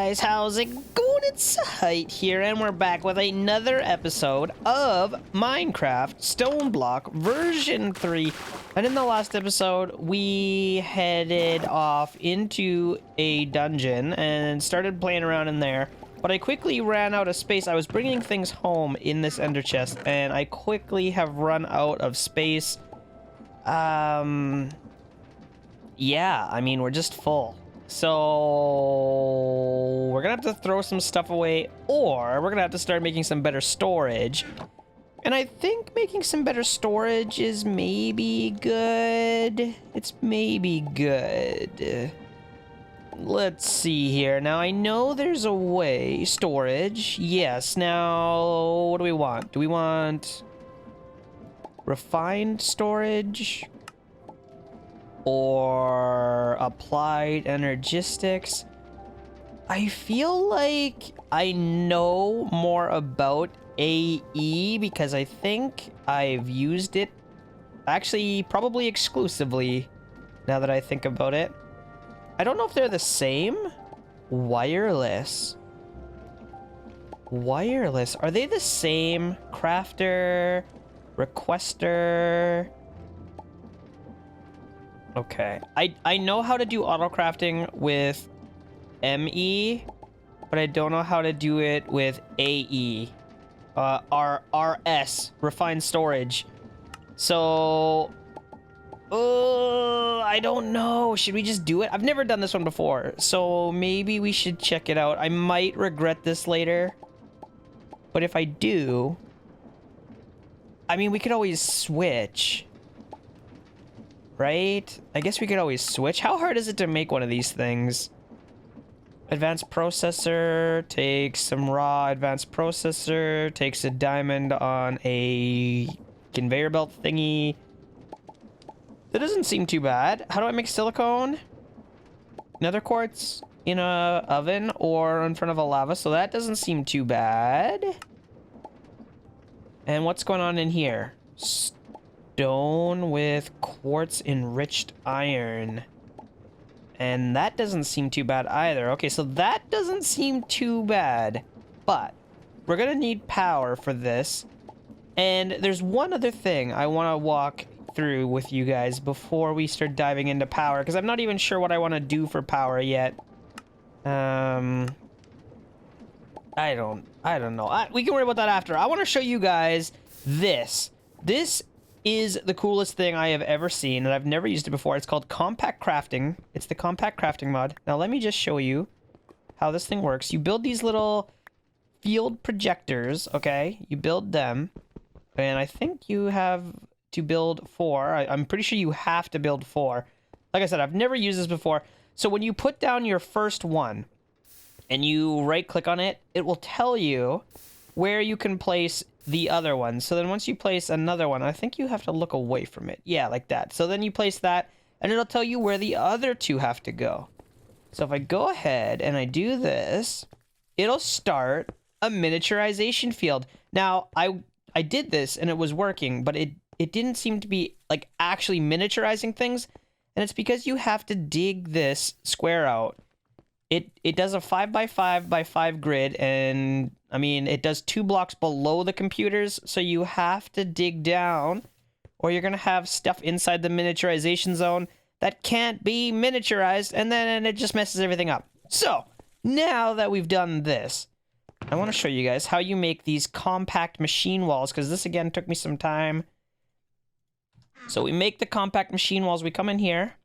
guys, how's it going? It's Zahait here, and we're back with another episode of Minecraft Stoneblock version 3. And in the last episode, we headed off into a dungeon and started playing around in there. But I quickly ran out of space. I was bringing things home in this ender chest, and I quickly have run out of space. Yeah, I mean, we're just full. So we're gonna have to throw some stuff away, or we're gonna have to start making some better storage. And I think making some better storage is maybe good. It's maybe good. Let's see here. Now, I know there's a way. Storage. Yes. Now, what do we want? Do we want refined storage? Or applied energistics? I feel like I know more about AE because I think I've used it actually probably exclusively now that I think about it. I don't know if they're the same. Wireless. Wireless. Are they the same? Crafter, requester. Okay. I know how to do auto crafting with ME, but I don't know how to do it with AE. RS, refined storage. So, I don't know. Should we just do it? I've never done this one before, so maybe we should check it out. I might regret this later, but if I do, I mean, we could always switch. Right? I guess we could always switch. How hard is it to make one of these things? Advanced processor takes some raw. Advanced processor takes a diamond on a conveyor belt thingy. That doesn't seem too bad. How do I make silicone? Nether quartz in a oven or in front of a lava, so that doesn't seem too bad. And what's going on in here? Stone with quartz enriched iron. And that doesn't seem too bad either. Okay, so that doesn't seem too bad. But we're gonna need power for this. And there's one other thing I want to walk through with you guys before we start diving into power, because I'm not even sure what I want to do for power yet. I don't know. We can worry about that after. I want to show you guys this. This is the coolest thing I have ever seen, and I've never used it before. It's called compact crafting. It's the compact crafting mod. Now let me just show you how this thing works. You build these little field projectors, okay? You build them, and I think you have to build 4. I'm pretty sure you have to build 4. Like I said, I've never used this before. So when you put down your first one and you right click on it, it will tell you where you can place the other one. So then once you place another one, I think you have to look away from it. Yeah, like that. So then you place that, and it'll tell you where the other 2 have to go. So if I go ahead and I do this, it'll start a miniaturization field. Now, I did this and it was working, but it didn't seem to be like actually miniaturizing things. And it's because you have to dig this square out. It does a 5x5x5 grid, and I mean, it does 2 blocks below the computers, so you have to dig down, or you're gonna have stuff inside the miniaturization zone that can't be miniaturized, and then it just messes everything up. So, now that we've done this, I want to show you guys how you make these compact machine walls, because this, again, took me some time. So we make the compact machine walls. We come in here,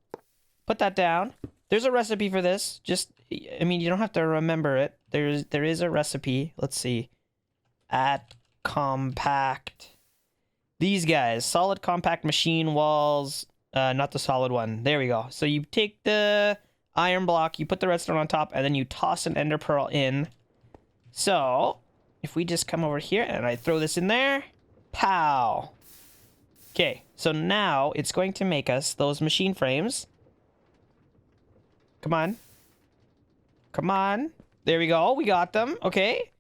put that down. There's a recipe for this. Just, I mean, you don't have to remember it. There is a recipe. Let's see. At compact. These guys. Solid compact machine walls. Not the solid one. There we go. So you take the iron block, you put the redstone on top, and then you toss an ender pearl in. So, if we just come over here and I throw this in there. Pow. Okay. So now it's going to make us those machine frames. Come on. Come on. There we go. We got them. Okay.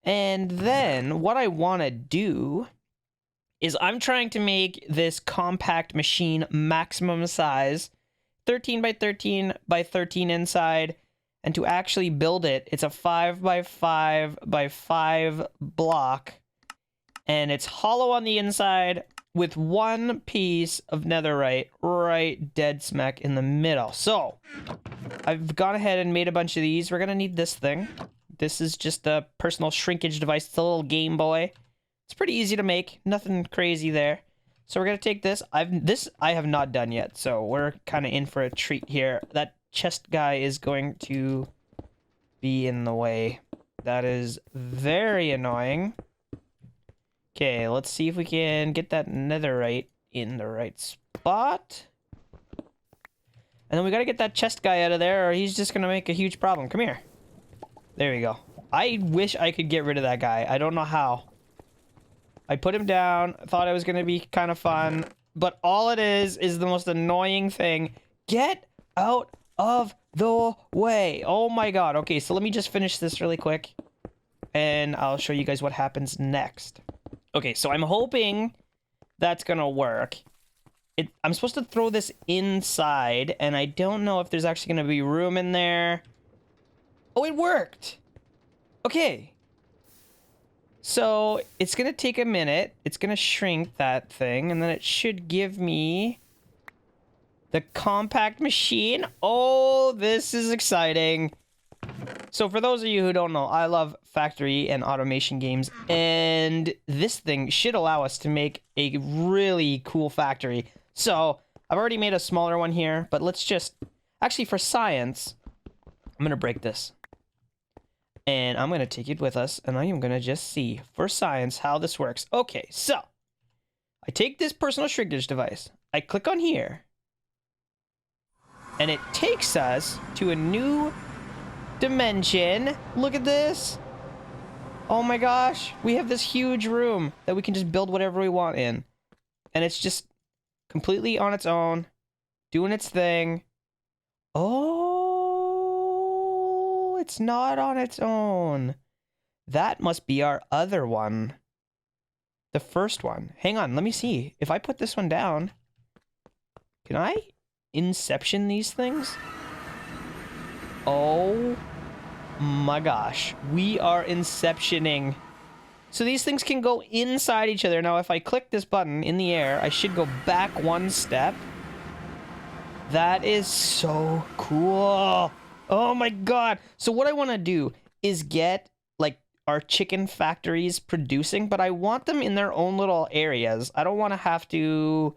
And then what I want to do is I'm trying to make this compact machine maximum size, 13 by 13 by 13 inside, And to actually build it, it's a 5 by 5 by 5 block. And it's hollow on the inside with one piece of netherite right dead smack in the middle. So, I've gone ahead and made a bunch of these. We're gonna need this thing. This is just a personal shrinkage device. It's a little Game Boy. It's pretty easy to make. Nothing crazy there. So we're gonna take this. I have not done yet, so we're kind of in for a treat here. That chest guy is going to be in the way. That is very annoying. Okay, let's see if we can get that netherite in the right spot. And then we gotta get that chest guy out of there, or he's just gonna make a huge problem. Come here. There we go. I wish I could get rid of that guy. I don't know how. I put him down, thought it was gonna be kind of fun, but all it is the most annoying thing. Get out of the way. Oh my god. Okay, so let me just finish this really quick, and I'll show you guys what happens next. Okay, so I'm hoping that's gonna work. I'm supposed to throw this inside, and I don't know if there's actually gonna be room in there. Oh, it worked! Okay. So, it's gonna take a minute. It's gonna shrink that thing, and then it should give me the compact machine. Oh, this is exciting. So for those of you who don't know, I love factory and automation games, and this thing should allow us to make a really cool factory. So I've already made a smaller one here, but let's just, actually for science, I'm gonna break this. And I'm gonna take it with us, and I am gonna just see, for science, how this works. Okay, so, I take this personal shrinkage device, I click on here, and it takes us to a new dimension. Look at this. Oh my gosh, we have this huge room that we can just build whatever we want in. And it's just completely on its own, doing its thing. Oh, it's not on its own. That must be our other one. The first one. Hang on, let me see. If I put this one down, can I inception these things? Oh my gosh, we are inceptioning. So these things can go inside each other. Now if I click this button in the air, I should go back one step. That is so cool. Oh my god. So what I want to do is get like our chicken factories producing, but I want them in their own little areas. I don't want to have to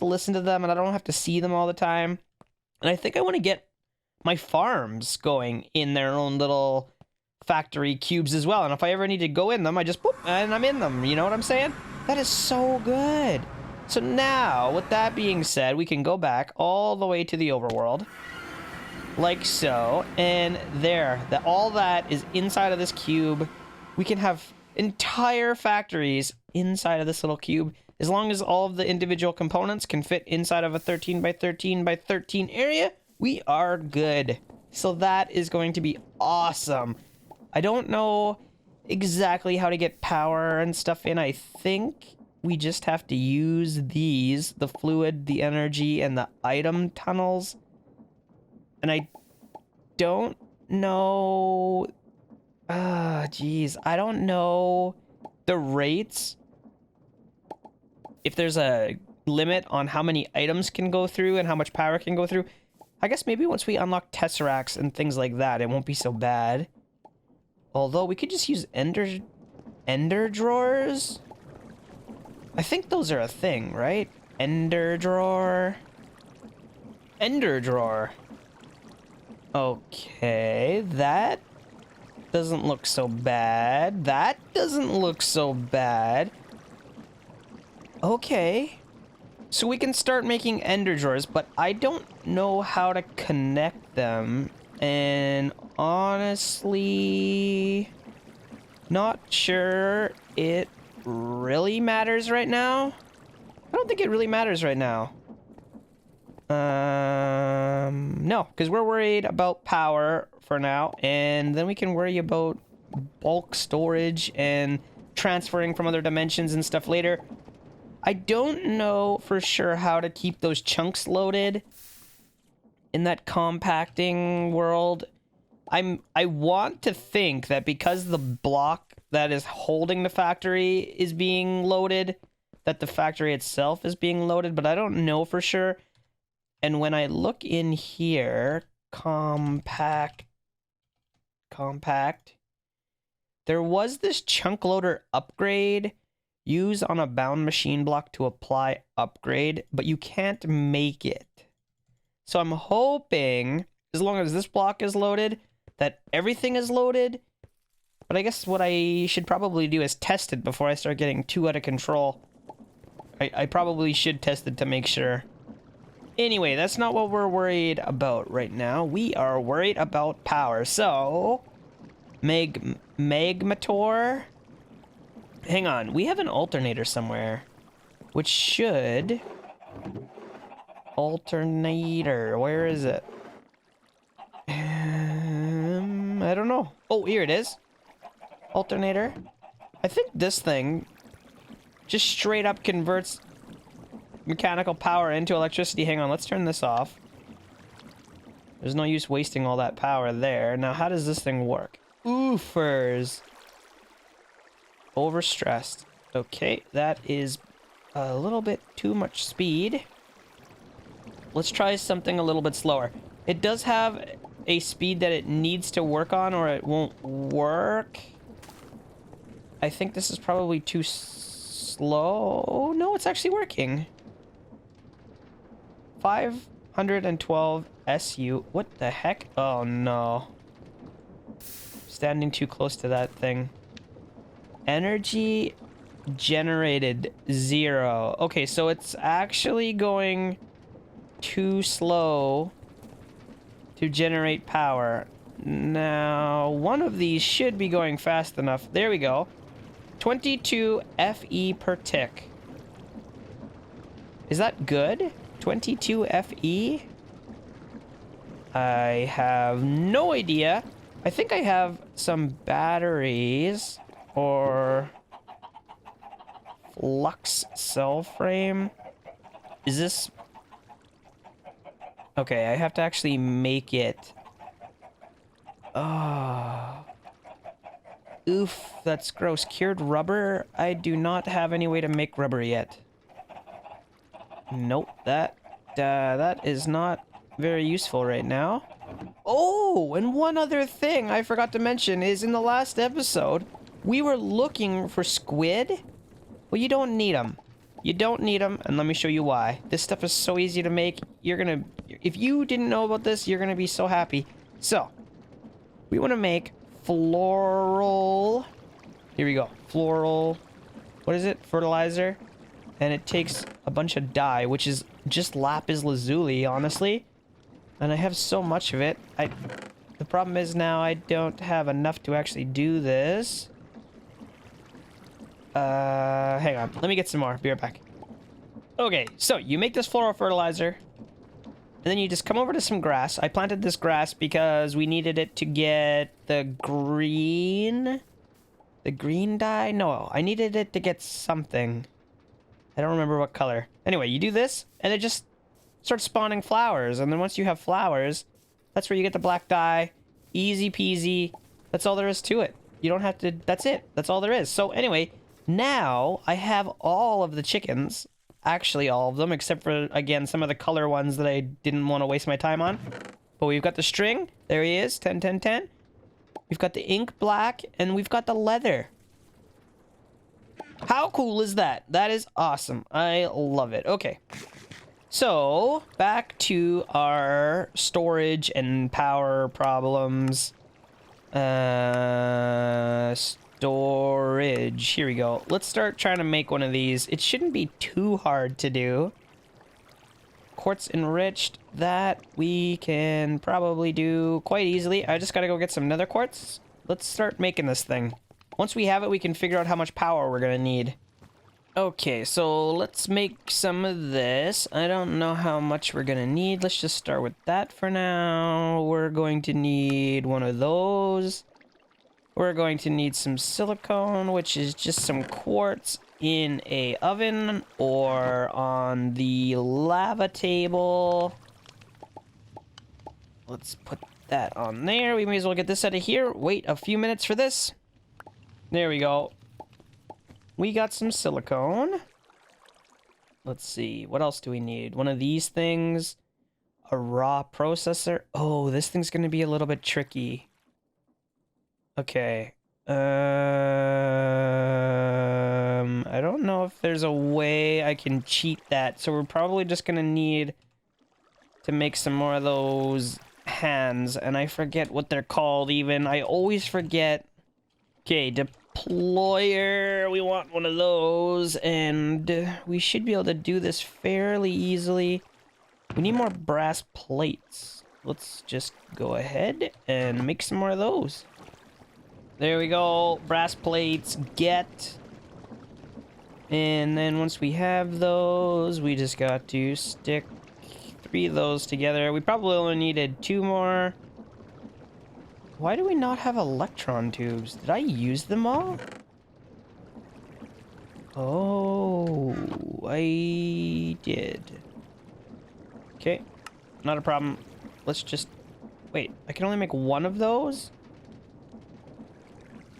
listen to them, and I don't have to see them all the time. And I think I want to get my farms going in their own little factory cubes as well. And if I ever need to go in them, I just boop, and I'm in them. You know what I'm saying? That is so good. So now, with that being said, we can go back all the way to the overworld. Like so. And there. All that is inside of this cube. We can have entire factories inside of this little cube. As long as all of the individual components can fit inside of a 13 by 13 by 13 area, we are good. So that is going to be awesome. I don't know exactly how to get power and stuff in. I think we just have to use these, the fluid, the energy, and the item tunnels. And I don't know... geez. I don't know the rates. If there's a limit on how many items can go through and how much power can go through. I guess maybe once we unlock tesseracts and things like that, it won't be so bad. Although we could just use ender drawers. I think those are a thing, right? Ender drawer. Ender drawer. Okay, that doesn't look so bad. That doesn't look so bad. Okay. So we can start making ender drawers, but I don't know how to connect them. And honestly, not sure it really matters right now. I don't think it really matters right now. No, because we're worried about power for now, and then we can worry about bulk storage and transferring from other dimensions and stuff later. I don't know for sure how to keep those chunks loaded in that compacting world. I want to think that because the block that is holding the factory is being loaded, that the factory itself is being loaded, but I don't know for sure. And when I look in here, compact, there was this chunk loader upgrade. Use on a bound machine block to apply upgrade, but you can't make it. So I'm hoping, as long as this block is loaded, that everything is loaded. But I guess what I should probably do is test it before I start getting too out of control. I probably should test it to make sure. Anyway, that's not what we're worried about right now. We are worried about power. So, Magmator. Hang on, we have an alternator somewhere, which should... Alternator, where is it? I don't know. Oh, here it is. Alternator. I think this thing just straight up converts mechanical power into electricity. Hang on, let's turn this off. There's no use wasting all that power there. Now, how does this thing work? Oofers. Overstressed. Okay, that is a little bit too much speed. Let's try something a little bit slower. It does have a speed that it needs to work on or it won't work. I think this is probably too slow. No, it's actually working. 512 SU. What the heck? Oh no. Standing too close to that thing. Energy generated 0. Okay, so it's actually going too slow to generate power. Now, one of these should be going fast enough. There we go. 22 FE per tick. Is that good? 22 FE? I have no idea. I think I have some batteries or flux cell frame. Is this... Okay, I have to actually make it. Oh. Oof, that's gross. Cured rubber? I do not have any way to make rubber yet. Nope, that is not very useful right now. Oh, and one other thing I forgot to mention is in the last episode, we were looking for squid. Well, you don't need them. You don't need them, and let me show you why. This stuff is so easy to make. You're gonna... If you didn't know about this, you're gonna be so happy. So, we want to make floral... Here we go. Floral... What is it? Fertilizer. And it takes a bunch of dye, which is just lapis lazuli, honestly. And I have so much of it. The problem is now I don't have enough to actually do this. Hang on. Let me get some more. Be right back. Okay, so you make this floral fertilizer. And then you just come over to some grass. I planted this grass because we needed it to get the green... The green dye? No, I needed it to get something. I don't remember what color. Anyway, you do this, and it just starts spawning flowers. And then once you have flowers, that's where you get the black dye. Easy peasy. That's all there is to it. You don't have to... That's it. That's all there is. So anyway, now I have all of the chickens. Actually, all of them, except for, again, some of the color ones that I didn't want to waste my time on. But we've got the string. There he is. 10, 10, 10. We've got the ink black, and we've got the leather. How cool is that? That is awesome. I love it. Okay. So, back to our storage and power problems. Storage. Here we go. Let's start trying to make one of these. It shouldn't be too hard to do. Quartz enriched. That we can probably do quite easily. I just gotta go get some nether quartz. Let's start making this thing. Once we have it, we can figure out how much power we're gonna need. Okay, so let's make some of this. I don't know how much we're gonna need. Let's just start with that for now. We're going to need one of those. We're going to need some silicone, which is just some quartz in a oven or on the lava table. Let's put that on there. We may as well get this out of here. Wait a few minutes for this. There we go. We got some silicone. Let's see. What else do we need? One of these things. A raw processor. Oh, this thing's going to be a little bit tricky. Okay. I don't know if there's a way I can cheat that. So we're probably just going to need to make some more of those hands. And I forget what they're called even. I always forget. Okay, deployer. We want one of those. And we should be able to do this fairly easily. We need more brass plates. Let's just go ahead and make some more of those. There we go. Brass plates, get. And then once we have those, we just got to stick 3 of those together. We probably only needed 2 more. Why do we not have electron tubes? Did I use them all? Oh, I did. Okay, not a problem. Let's just... Wait, I can only make 1 of those?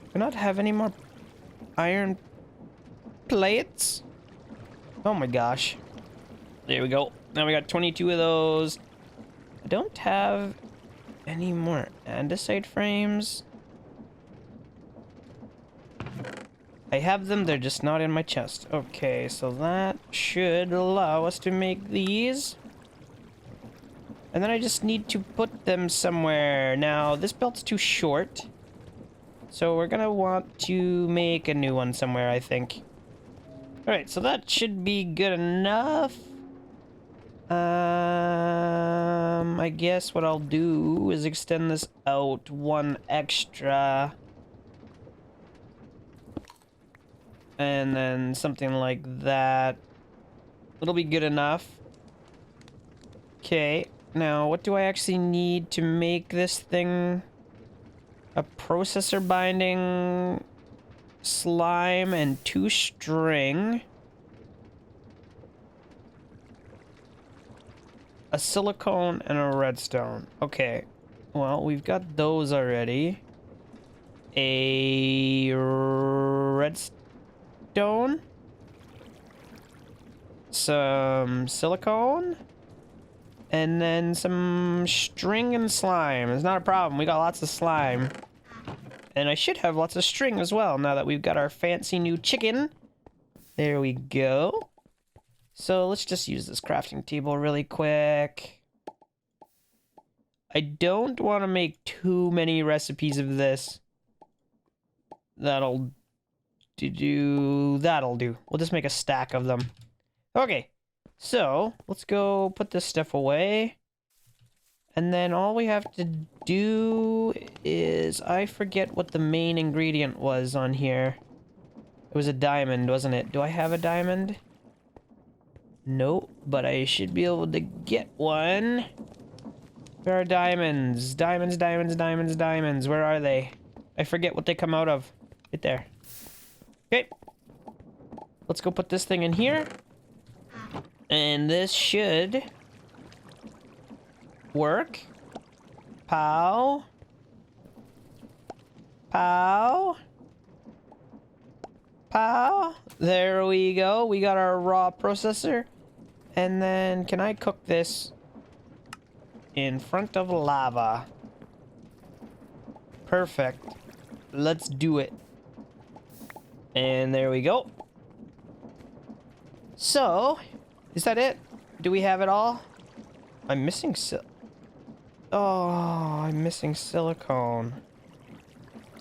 Do I not have any more iron plates? Oh my gosh. There we go. Now we got 22 of those. I don't have any more andesite frames. I have them, they're just not in my chest. Okay, so that should allow us to make these. And then I just need to put them somewhere. Now, this belt's too short. So we're gonna want to make a new one somewhere, I think. Alright, so that should be good enough. I guess what I'll do is extend this out 1 extra. And then something like that. It'll be good enough. Okay. Now, what do I actually need to make this thing? A processor binding, slime, and 2 string. A silicone and a redstone. Okay. Well, we've got those already. A redstone. Some silicone. And then some string and slime. It's not a problem. We got lots of slime. And I should have lots of string as well, now that we've got our fancy new chicken. There we go. So let's just use this crafting table really quick. I don't want to make too many recipes of this. That'll do. We'll just make a stack of them. Okay. So, let's go put this stuff away. And then all we have to do is... I forget what the main ingredient was on here. It was a diamond, wasn't it? Do I have a diamond? Nope, but I should be able to get one. Where are diamonds? Diamonds, diamonds, diamonds, diamonds. Where are they? I forget what they come out of. Right there. Okay. Let's go put this thing in here. And this should work. Pow. Pow. Pow. There we go. We got our raw processor. And then, can I cook this in front of lava? Perfect. Let's do it. And there we go. So... is that it? Do we have it all? I'm missing I'm missing silicone.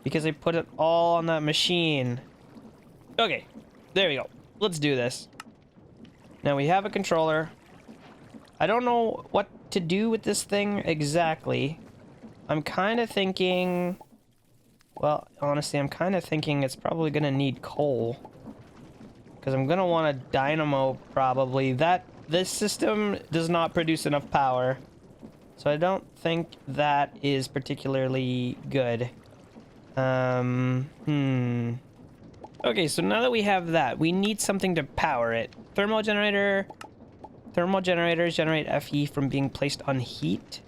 Because I put it all on that machine. Okay, there we go. Let's do this. Now we have a controller. I don't know what to do with this thing exactly. I'm kind of thinking... well, honestly, I'm kind of thinking it's probably going to need coal. Because I'm going to want a dynamo, probably. This system does not produce enough power. So I don't think that is particularly good. Okay, so now that we have that, we need something to power it. Thermal generator. Thermal generators generate FE from being placed on heat.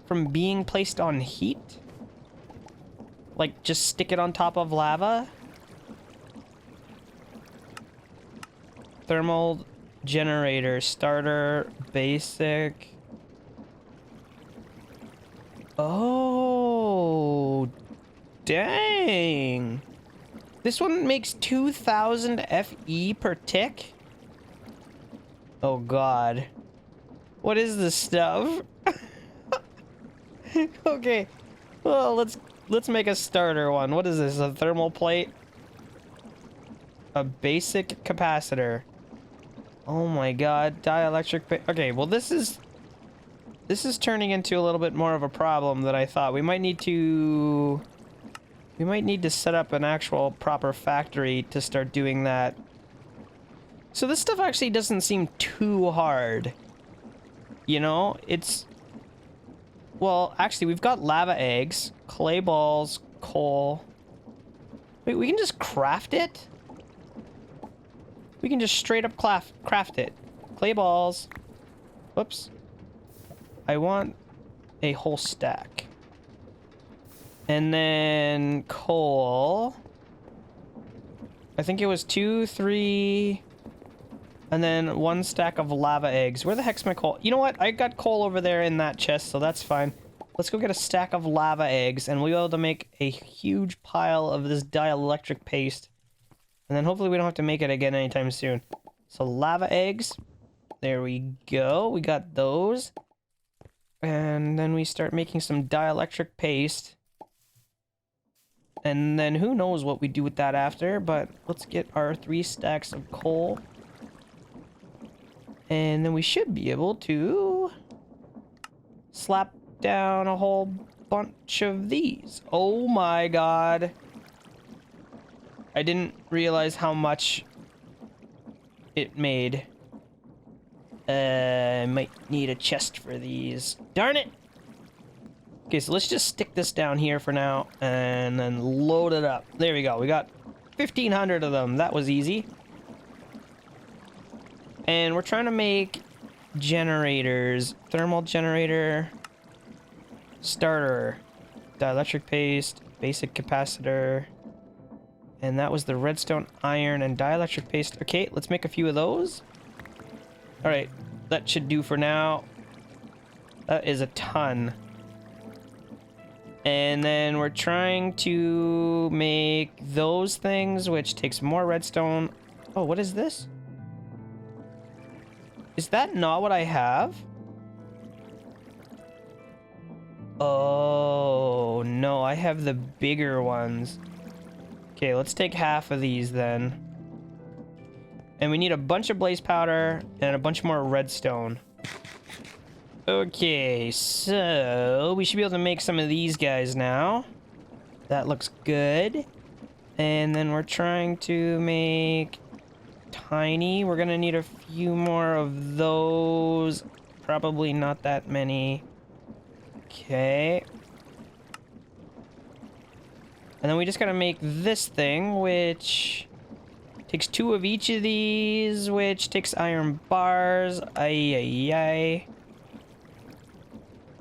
from being placed on heat? Like, just stick it on top of lava? Thermal generator, starter, basic. Oh, dang. This one makes 2000 FE per tick? Oh god. What is this stuff? Okay. Well, let's make a starter one. What is this? A thermal plate? A basic capacitor. Oh my god. Dielectric. Okay, well this is turning into a little bit more of a problem than I thought. We might need to set up an actual proper factory to start doing that. So this stuff actually doesn't seem too hard. You know, it's... Well, actually, we've got lava eggs, clay balls, coal. Wait, we can just craft it? We can just straight up craft it. Clay balls. Whoops. I want a whole stack. And then coal. I think it was 2, 3... And then 1 stack of lava eggs. Where the heck's my coal? You know what? I got coal over there in that chest, so that's fine. Let's go get a stack of lava eggs, and we'll be able to make a huge pile of this dielectric paste. And then hopefully we don't have to make it again anytime soon. So lava eggs. There we go. We got those. And then we start making some dielectric paste. And then who knows what we do with that after, but let's get our 3 stacks of coal. And then we should be able to slap down a whole bunch of these. Oh my god. I didn't realize how much it made. I might need a chest for these. Darn it! Okay, so let's just stick this down here for now and then load it up. There we go. We got 1,500 of them. That was easy. And we're trying to make generators. Thermal generator, starter, dielectric paste, basic capacitor, and that was the redstone, iron, and dielectric paste. Okay, let's make a few of those. All right, that should do for now. That is a ton. And then we're trying to make those things, which takes more redstone. Oh, what is this? Is that not what I have? Oh, no, I have the bigger ones. Okay, let's take half of these then. And we need a bunch of blaze powder and a bunch more redstone. Okay, so we should be able to make some of these guys now. That looks good. And then we're trying to make... tiny. We're gonna need a few more of those. Probably not that many. Okay. And then we just gotta make this thing, which takes 2 of each of these, which takes iron bars. Ay.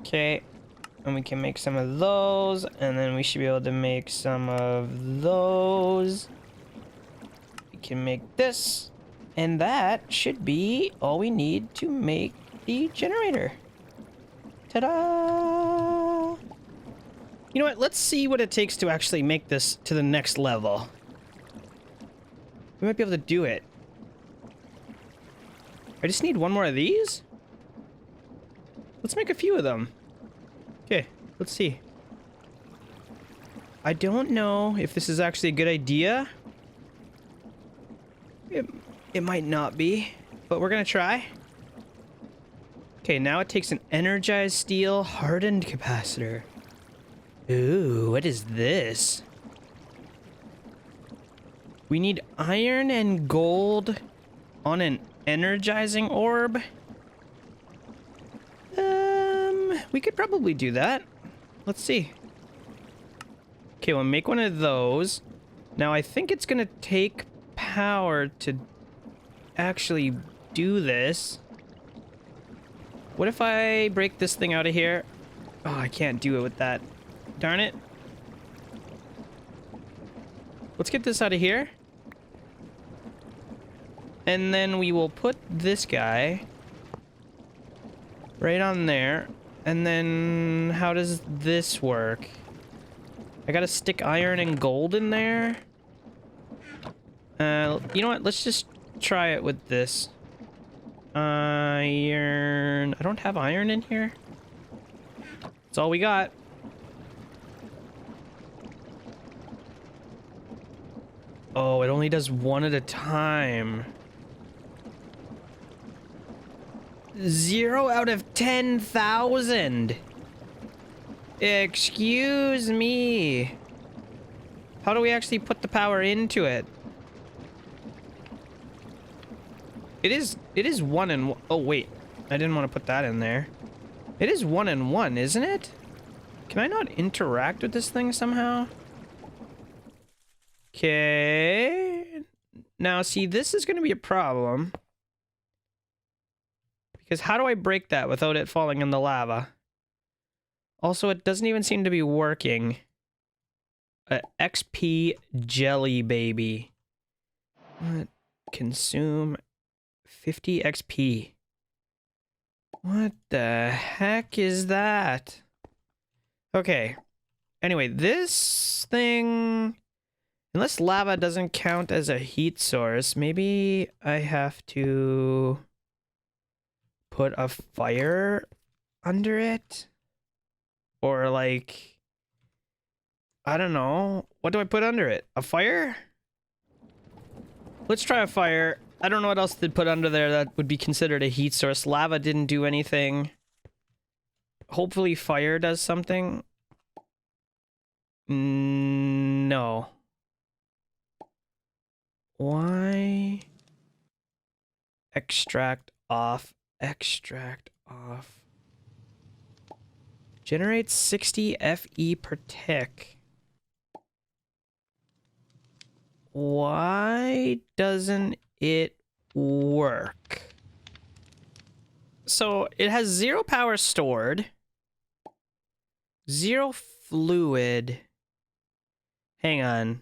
Okay. And we can make some of those, and then we should be able to make some of those. Can make this, and that should be all we need to make the generator. Ta-da! You know what? Let's see what it takes to actually make this to the next level. We might be able to do it. I just need 1 more of these? Let's make a few of them. Okay, let's see. I don't know if this is actually a good idea. It might not be, but we're gonna try. Okay, now it takes an energized steel hardened capacitor. Ooh, what is this? We need iron and gold on an energizing orb. We could probably do that. Let's see. Okay, we'll make one of those. Now I think it's gonna take power to actually do this. What if I break this thing out of here Oh, I can't do it with that. Darn it. Let's get this out of here. And then we will put this guy right on there. And then how does this work? I gotta stick iron and gold in there. You know what? Let's just try it with this. Iron. I don't have iron in here. That's all we got. Oh, it only does one at a time. 0 out of 10,000. Excuse me. How do we actually put the power into it? It is 1 and 1. Oh wait, I didn't want to put that in there. It is 1 and 1, isn't it? Can I not interact with this thing somehow? Okay. Now see, this is going to be a problem. Because how do I break that without it falling in the lava? Also, it doesn't even seem to be working. XP jelly baby. What? Consume 50 XP. What the heck is that? Okay. Anyway, this thing... Unless lava doesn't count as a heat source, maybe I have to put a fire under it? Or like... I don't know. What do I put under it? A fire? Let's try a fire. I don't know what else to put under there that would be considered a heat source. Lava didn't do anything. Hopefully fire does something. No. Why? Extract off. Extract off. Generates 60 FE per tick. Why doesn't it work? So it has 0 power stored. 0 fluid. Hang on.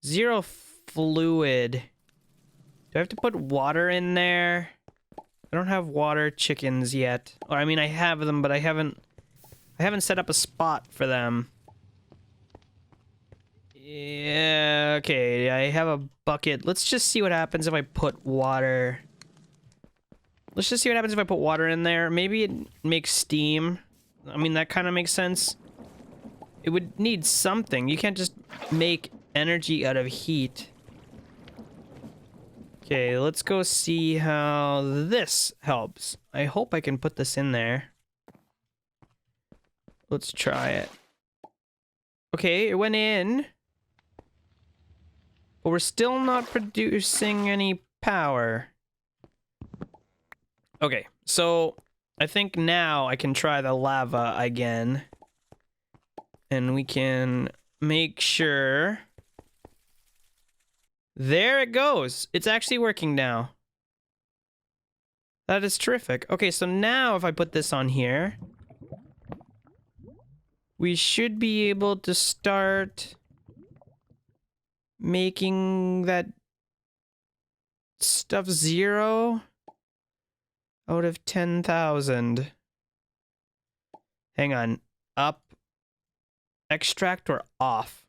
0 fluid. Do I have to put water in there? I don't have water chickens yet. Or I mean, I have them, but I haven't set up a spot for them. Yeah, okay, I have a bucket. Let's just see what happens if I put water. Let's just see what happens if I put water in there. Maybe it makes steam. I mean, that kind of makes sense. It would need something. You can't just make energy out of heat. Okay, let's go see how this helps. I hope I can put this in there. Let's try it. Okay, it went in. But we're still not producing any power. Okay, so I think now I can try the lava again. And we can make sure... There it goes! It's actually working now. That is terrific. Okay, so now if I put this on here... we should be able to start... making that... stuff 0 out of 10,000. Hang on. Up. Extract or off?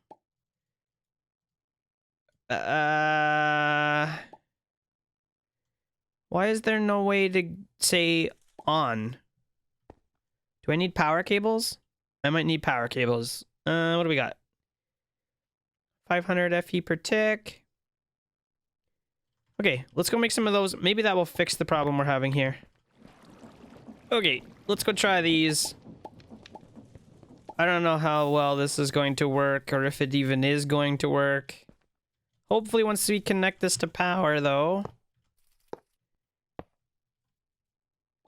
Why is there no way to say on? Do I need power cables? I might need power cables. What do we got? 500 FE per tick. Okay, let's go make some of those. Maybe that will fix the problem we're having here. Okay, let's go try these. I don't know how well this is going to work, or if it even is going to work. Hopefully once we connect this to power, though.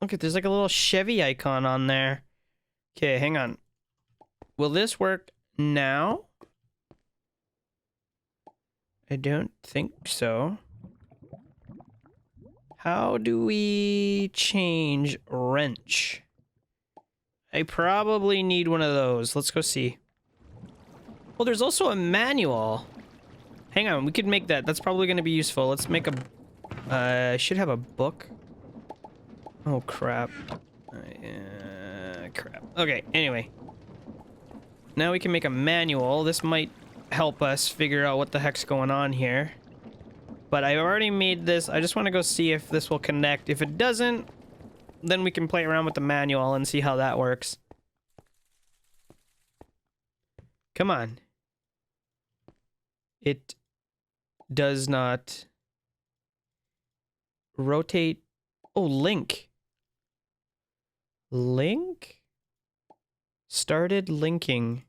Look, there's like a little Chevy icon on there. Okay, hang on. Will this work now? I don't think so. How do we change wrench? I probably need one of those. Let's go see. Well, there's also a manual. Hang on, we could make that. That's probably going to be useful. Let's make a... I should have a book. Oh, crap. Crap. Okay, anyway. Now we can make a manual. This might help us figure out what the heck's going on here. But I've already made this. I just want to go see if this will connect. If it doesn't, then we can play around with the manual and see how that works. Come on. It does not rotate. Oh, link. Link? Started linking.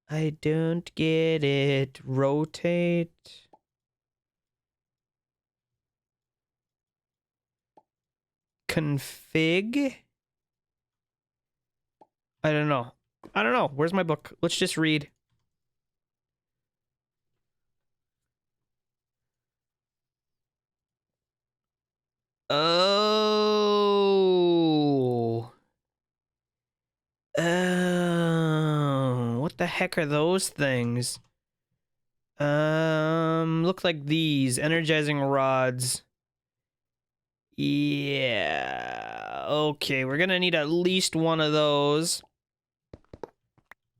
I don't get it. Rotate. Config? I don't know. I don't know. Where's my book? Let's just read. Oh. Oh. What the heck are those things? Look like these. Energizing rods. Yeah. Okay, we're gonna need at least one of those.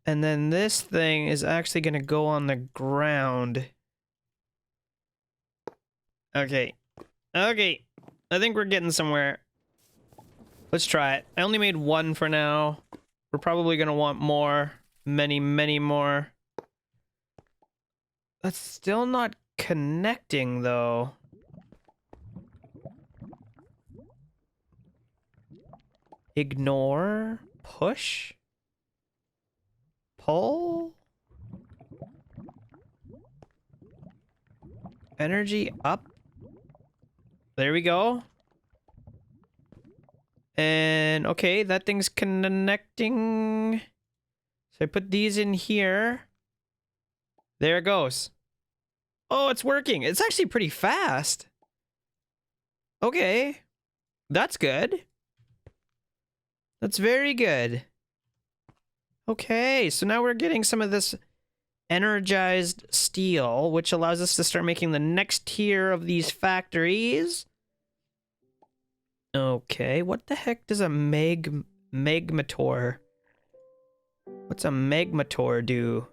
And then this thing is actually gonna go on the ground. Okay. Okay. I think we're getting somewhere. Let's try it. I only made one for now. We're probably gonna want more. Many, many more. That's still not connecting, though. Ignore. Push. Pull. Energy up. There we go. And okay, that thing's connecting. So I put these in here. There it goes. Oh, it's working. It's actually pretty fast. Okay. That's good. That's very good. Okay, so now we're getting some of this energized steel, which allows us to start making the next tier of these factories. Okay, what the heck does a magmator? What's a magmator do?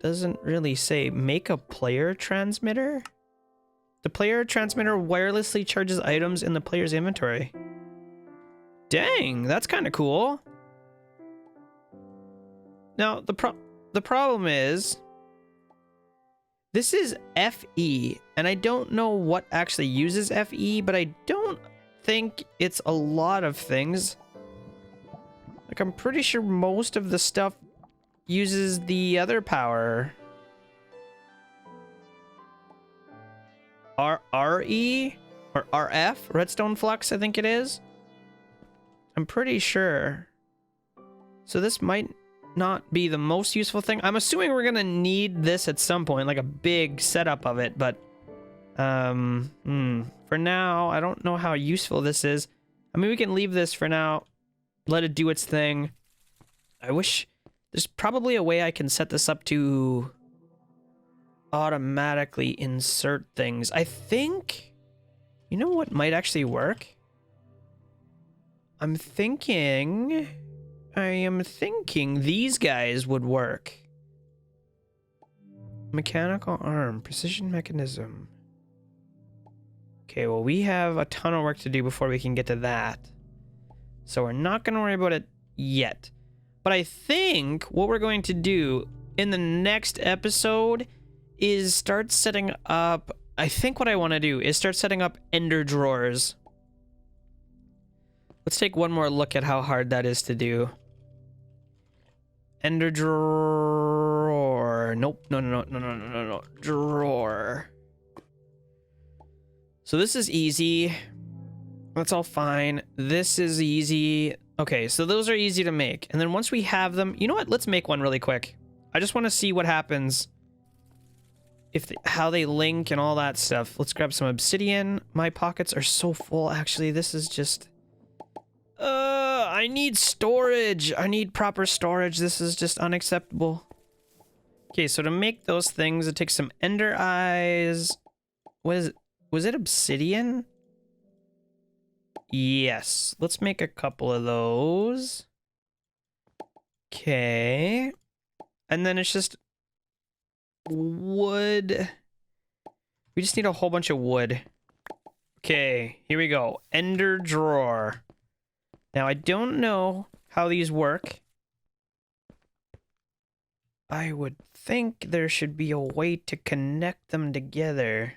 Doesn't really say. Make a player transmitter? The player transmitter wirelessly charges items in the player's inventory. Dang, that's kind of cool. Now, the problem is, this is FE, and I don't know what actually uses FE, but I don't think it's a lot of things. Like, I'm pretty sure most of the stuff uses the other power. RE? Or RF? Redstone flux, I think it is. I'm pretty sure. So this might not be the most useful thing. I'm assuming we're gonna need this at some point, like a big setup of it, but for now, I don't know how useful this is. I mean, we can leave this for now, let it do its thing. I wish there's probably a way I can set this up to automatically insert things. I think, you know what might actually work? I am thinking these guys would work. Mechanical arm, precision mechanism. Okay, well, we have a ton of work to do before we can get to that. So we're not going to worry about it yet. But I think what we're going to do in the next episode is start setting up... I think what I want to do is start setting up ender drawers. Let's take one more look at how hard that is to do. Ender drawer. Nope. No. Drawer. So this is easy. That's all fine. This is easy. Okay, so those are easy to make. And then once we have them, you know what? Let's make one really quick. I just want to see what happens how they link and all that stuff. Let's grab some obsidian. My pockets are so full, actually. This is just... I need storage. I need proper storage. This is just unacceptable. Okay, so to make those things, it takes some ender eyes. What is it? Was it obsidian? Yes. Let's make a couple of those. Okay. And then it's just wood. We just need a whole bunch of wood. Okay, here we go. Ender drawer. Now, I don't know how these work. I would think there should be a way to connect them together.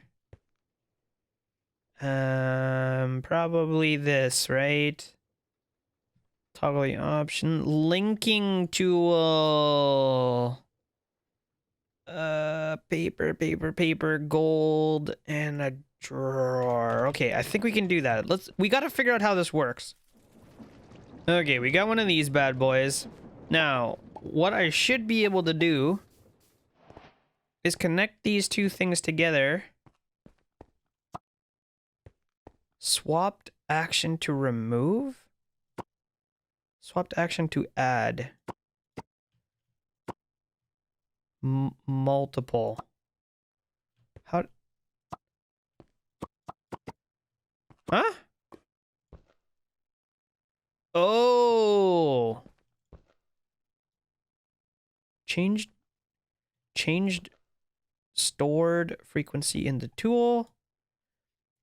Probably this, right? Toggle the option. Linking tool. Paper, gold, and a drawer. Okay, I think we can do that. We gotta figure out how this works. Okay, we got one of these bad boys. Now, what I should be able to do is connect these two things together. Swapped action to remove? Swapped action to add. Multiple. How? Huh? Oh. Changed stored frequency in the tool.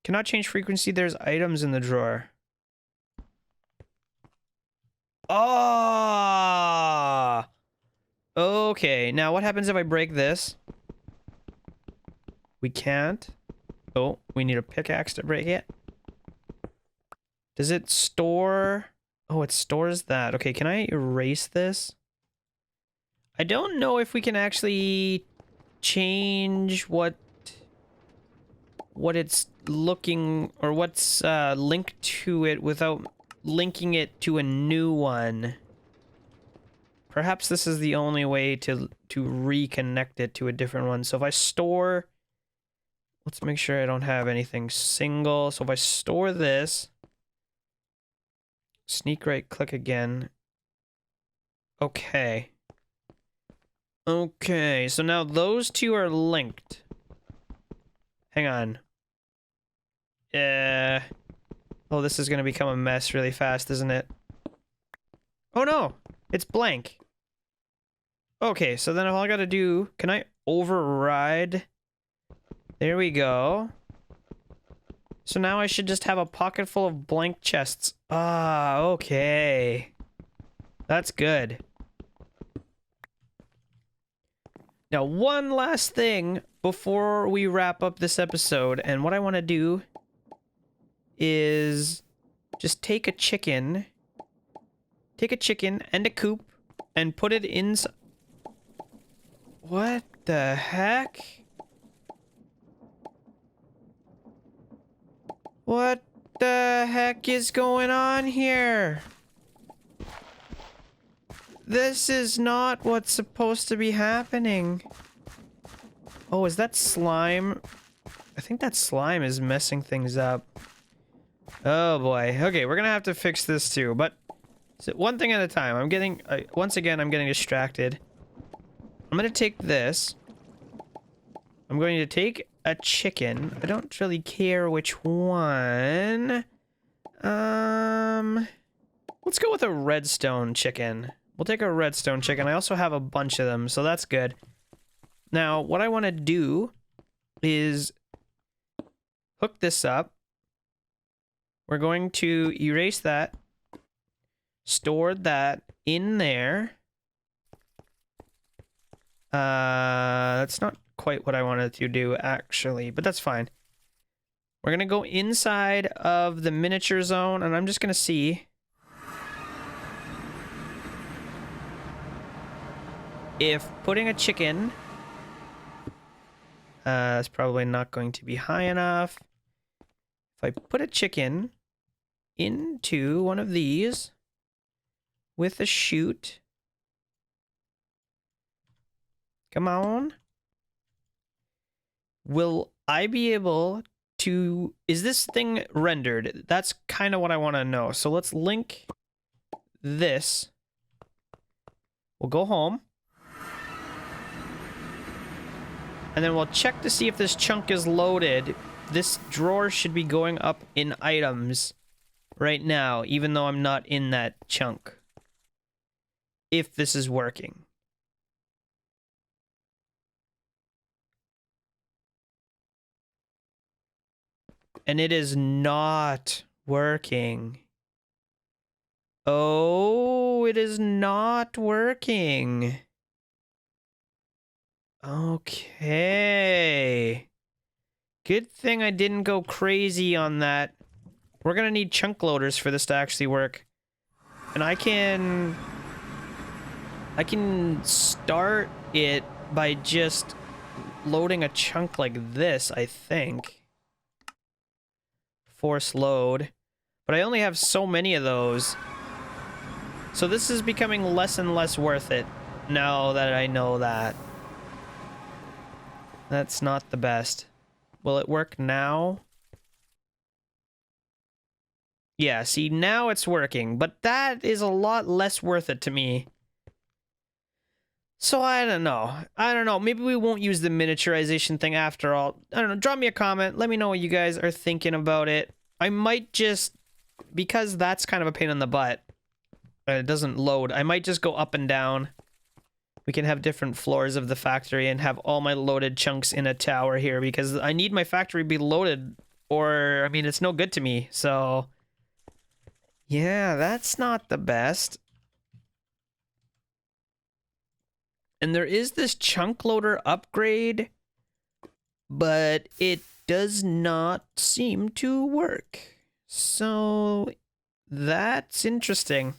Cannot change frequency. There's items in the drawer. Ah. Okay, now what happens if I break this? We can't. Oh, we need a pickaxe to break it. Does it store? Oh, it stores that. Okay, can I erase this? I don't know if we can actually change what it's looking or what's linked to it without linking it to a new one. Perhaps this is the only way to reconnect it to a different one. So if I store, let's make sure I don't have anything single. So if I store this, sneak right click again. Okay. Okay, so now those two are linked. Hang on. Oh, this is gonna become a mess really fast, isn't it? Oh no, it's blank. Okay, so then all I gotta do, can I override? There we go. So now I should just have a pocket full of blank chests. Ah, okay. That's good. Now, one last thing before we wrap up this episode, and what I want to do is just take a chicken and a coop and put it inside. What the heck? What the heck is going on here? This is not what's supposed to be happening. Oh, is that slime? I think that slime is messing things up. Oh boy. Okay, we're gonna have to fix this too, but so one thing at a time. Once again, I'm getting distracted. I'm gonna take this. I'm going to take a chicken. I don't really care which one. Let's go with a redstone chicken. We'll take a redstone chicken. I also have a bunch of them, so that's good. Now, what I want to do is hook this up. We're going to erase that. Store that in there. That's not quite what I wanted to do, actually, but that's fine. We're going to go inside of the miniature zone, and I'm just going to see if putting a chicken... that's probably not going to be high enough. If I put a chicken into one of these with a chute... Come on. will I be able to... Is this thing rendered? That's kind of what I want to know. So let's link this. We'll go home. And then we'll check to see if this chunk is loaded. This drawer should be going up in items right now, even though I'm not in that chunk. If this is working. And it is not working. Oh, it is not working. Okay. Good thing I didn't go crazy on that. We're gonna need chunk loaders for this to actually work. And I can start it by just loading a chunk like this, I think. Force load. But I only have so many of those. So this is becoming less and less worth it now that I know that. That's not the best. Will it work now? Yeah, see, now it's working, but that is a lot less worth it to me. So I don't know. Maybe we won't use the miniaturization thing after all. I don't know. Drop me a comment. Let me know what you guys are thinking about it. I might just... Because that's kind of a pain in the butt. It doesn't load. I might just go up and down. We can have different floors of the factory and have all my loaded chunks in a tower here. Because I need my factory to be loaded. Or, I mean, it's no good to me. So... Yeah, that's not the best. And there is this chunk loader upgrade, but it does not seem to work. So that's interesting.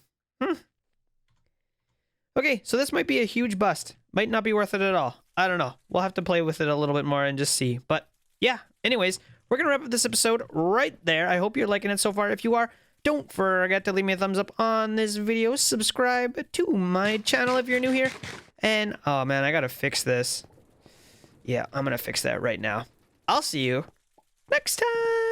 Okay, so this might be a huge bust. Might not be worth it at all. I don't know. We'll have to play with it a little bit more and just see. But yeah, anyways, we're going to wrap up this episode right there. I hope you're liking it so far. If you are, don't forget to leave me a thumbs up on this video. Subscribe to my channel if you're new here. And, oh man, I gotta fix this. Yeah, I'm gonna fix that right now. I'll see you next time.